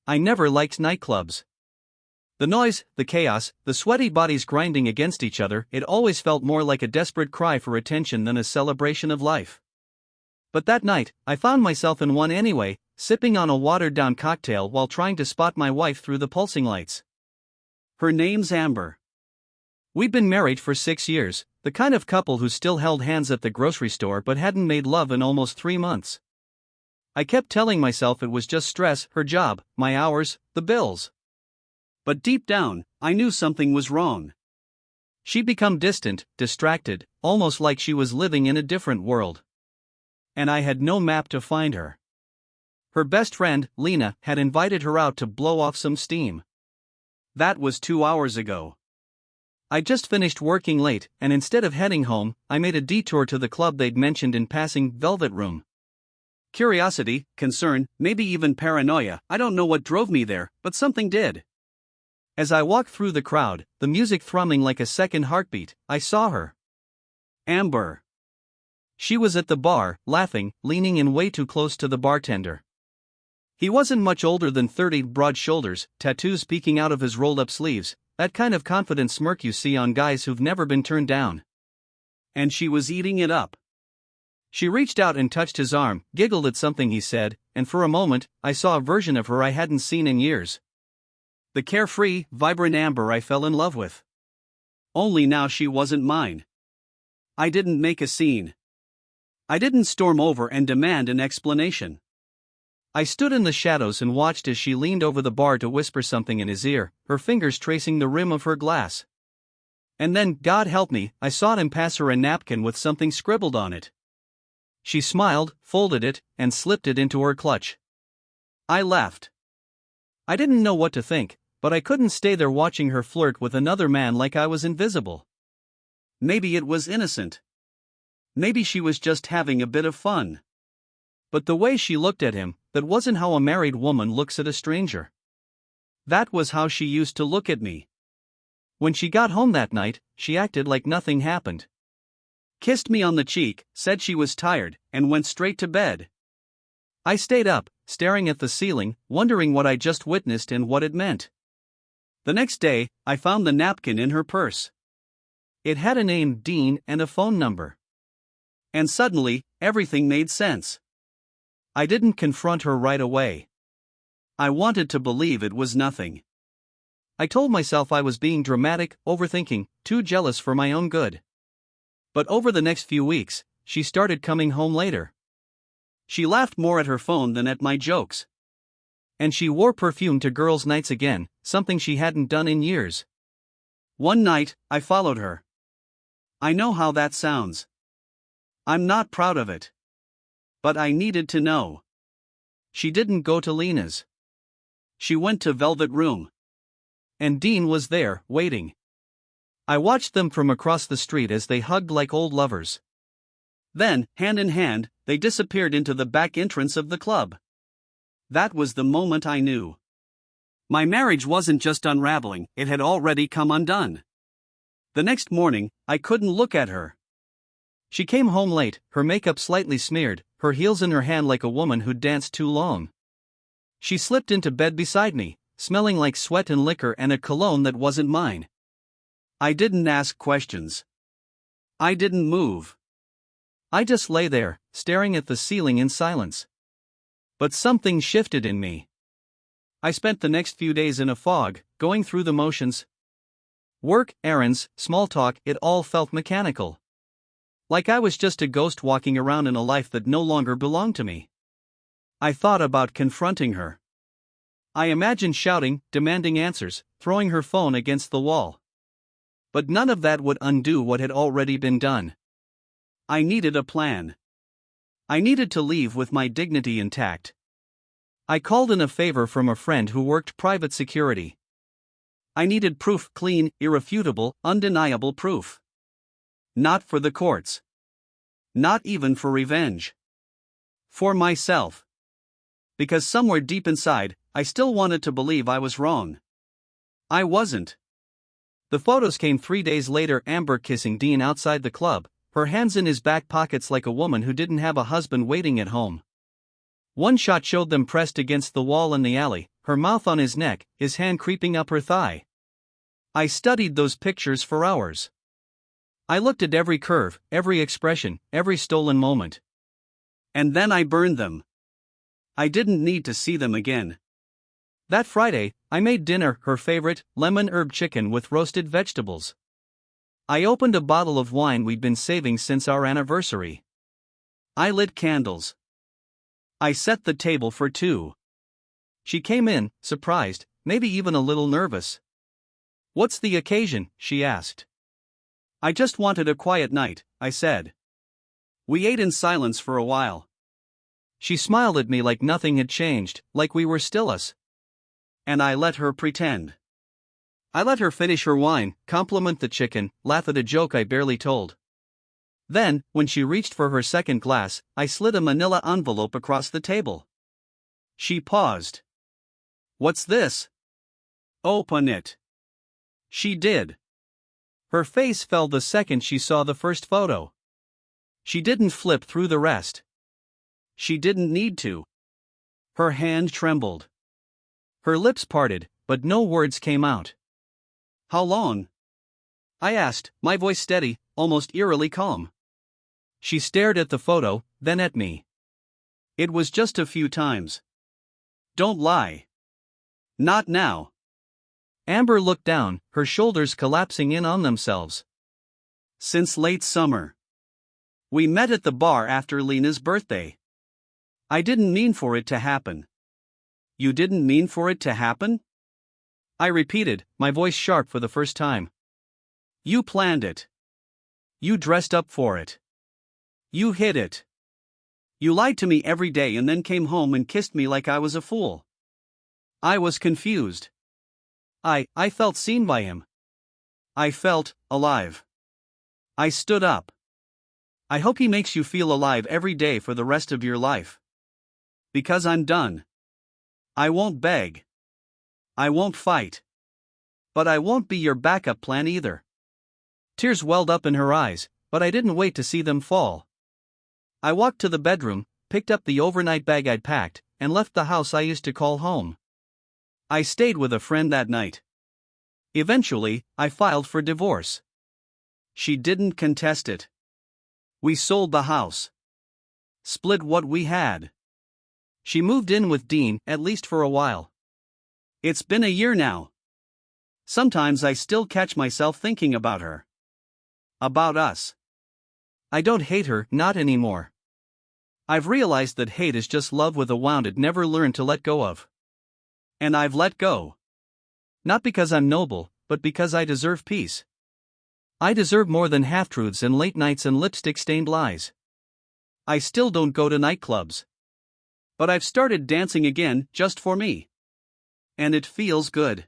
I never liked nightclubs. The noise, the chaos, the sweaty bodies grinding against each other, it always felt more like a desperate cry for attention than a celebration of life. But that night, I found myself in one anyway, sipping on a watered-down cocktail while trying to spot my wife through the pulsing lights. Her name's Amber. We'd been married for 6 years, the kind of couple who still held hands at the grocery store but hadn't made love in almost 3 months. I kept telling myself it was just stress, her job, my hours, the bills. But deep down, I knew something was wrong. She'd become distant, distracted, almost like she was living in a different world. And I had no map to find her. Her best friend, Lena, had invited her out to blow off some steam. That was 2 hours ago. I just finished working late, and instead of heading home, I made a detour to the club they'd mentioned in passing, Velvet Room. Curiosity, concern, maybe even paranoia, I don't know what drove me there, but something did. As I walked through the crowd, the music thrumming like a second heartbeat, I saw her. Amber. She was at the bar, laughing, leaning in way too close to the bartender. He wasn't much older than 30, broad shoulders, tattoos peeking out of his rolled-up sleeves, that kind of confident smirk you see on guys who've never been turned down. And she was eating it up. She reached out and touched his arm, giggled at something he said, and for a moment, I saw a version of her I hadn't seen in years. The carefree, vibrant Amber I fell in love with. Only now she wasn't mine. I didn't make a scene. I didn't storm over and demand an explanation. I stood in the shadows and watched as she leaned over the bar to whisper something in his ear, her fingers tracing the rim of her glass. And then, God help me, I saw him pass her a napkin with something scribbled on it. She smiled, folded it, and slipped it into her clutch. I laughed. I didn't know what to think, but I couldn't stay there watching her flirt with another man like I was invisible. Maybe it was innocent. Maybe she was just having a bit of fun. But the way she looked at him, that wasn't how a married woman looks at a stranger. That was how she used to look at me. When she got home that night, she acted like nothing happened. Kissed me on the cheek, said she was tired, and went straight to bed. I stayed up, staring at the ceiling, wondering what I just witnessed and what it meant. The next day, I found the napkin in her purse. It had a name, Dean, and a phone number. And suddenly, everything made sense. I didn't confront her right away. I wanted to believe it was nothing. I told myself I was being dramatic, overthinking, too jealous for my own good. But over the next few weeks, she started coming home later. She laughed more at her phone than at my jokes. And she wore perfume to girls' nights again, something she hadn't done in years. One night, I followed her. I know how that sounds. I'm not proud of it. But I needed to know. She didn't go to Lena's. She went to Velvet Room. And Dean was there, waiting. I watched them from across the street as they hugged like old lovers. Then, hand in hand, they disappeared into the back entrance of the club. That was the moment I knew. My marriage wasn't just unraveling, it had already come undone. The next morning, I couldn't look at her. She came home late, her makeup slightly smeared, her heels in her hand like a woman who'd danced too long. She slipped into bed beside me, smelling like sweat and liquor and a cologne that wasn't mine. I didn't ask questions. I didn't move. I just lay there, staring at the ceiling in silence. But something shifted in me. I spent the next few days in a fog, going through the motions. Work, errands, small talk, it all felt mechanical. Like I was just a ghost walking around in a life that no longer belonged to me. I thought about confronting her. I imagined shouting, demanding answers, throwing her phone against the wall. But none of that would undo what had already been done. I needed a plan. I needed to leave with my dignity intact. I called in a favor from a friend who worked private security. I needed proof, clean, irrefutable, undeniable proof. Not for the courts. Not even for revenge. For myself. Because somewhere deep inside, I still wanted to believe I was wrong. I wasn't. The photos came 3 days later, Amber kissing Dean outside the club, her hands in his back pockets like a woman who didn't have a husband waiting at home. One shot showed them pressed against the wall in the alley, her mouth on his neck, his hand creeping up her thigh. I studied those pictures for hours. I looked at every curve, every expression, every stolen moment. And then I burned them. I didn't need to see them again. That Friday, I made dinner, her favorite, lemon herb chicken with roasted vegetables. I opened a bottle of wine we'd been saving since our anniversary. I lit candles. I set the table for two. She came in, surprised, maybe even a little nervous. "What's the occasion?" she asked. "I just wanted a quiet night," I said. We ate in silence for a while. She smiled at me like nothing had changed, like we were still us. And I let her pretend. I let her finish her wine, compliment the chicken, laugh at a joke I barely told. Then, when she reached for her second glass, I slid a manila envelope across the table. She paused. "What's this?" "Open it." She did. Her face fell the second she saw the first photo. She didn't flip through the rest. She didn't need to. Her hand trembled. Her lips parted, but no words came out. "How long?" I asked, my voice steady, almost eerily calm. She stared at the photo, then at me. "It was just a few times." "Don't lie." "Not now." Amber looked down, her shoulders collapsing in on themselves. "Since late summer. We met at the bar after Lena's birthday. I didn't mean for it to happen." "You didn't mean for it to happen?" I repeated, my voice sharp for the first time. "You planned it. You dressed up for it. You hid it. You lied to me every day and then came home and kissed me like I was a fool." I was confused. I felt seen by him. I felt alive. I stood up. "I hope he makes you feel alive every day for the rest of your life. Because I'm done. I won't beg. I won't fight. But I won't be your backup plan either." Tears welled up in her eyes, but I didn't wait to see them fall. I walked to the bedroom, picked up the overnight bag I'd packed, and left the house I used to call home. I stayed with a friend that night. Eventually, I filed for divorce. She didn't contest it. We sold the house. Split what we had. She moved in with Dean, at least for a while. It's been a year now. Sometimes I still catch myself thinking about her. About us. I don't hate her, not anymore. I've realized that hate is just love with a wound it never learned to let go of. And I've let go. Not because I'm noble, but because I deserve peace. I deserve more than half-truths and late nights and lipstick-stained lies. I still don't go to nightclubs. But I've started dancing again, just for me. And it feels good.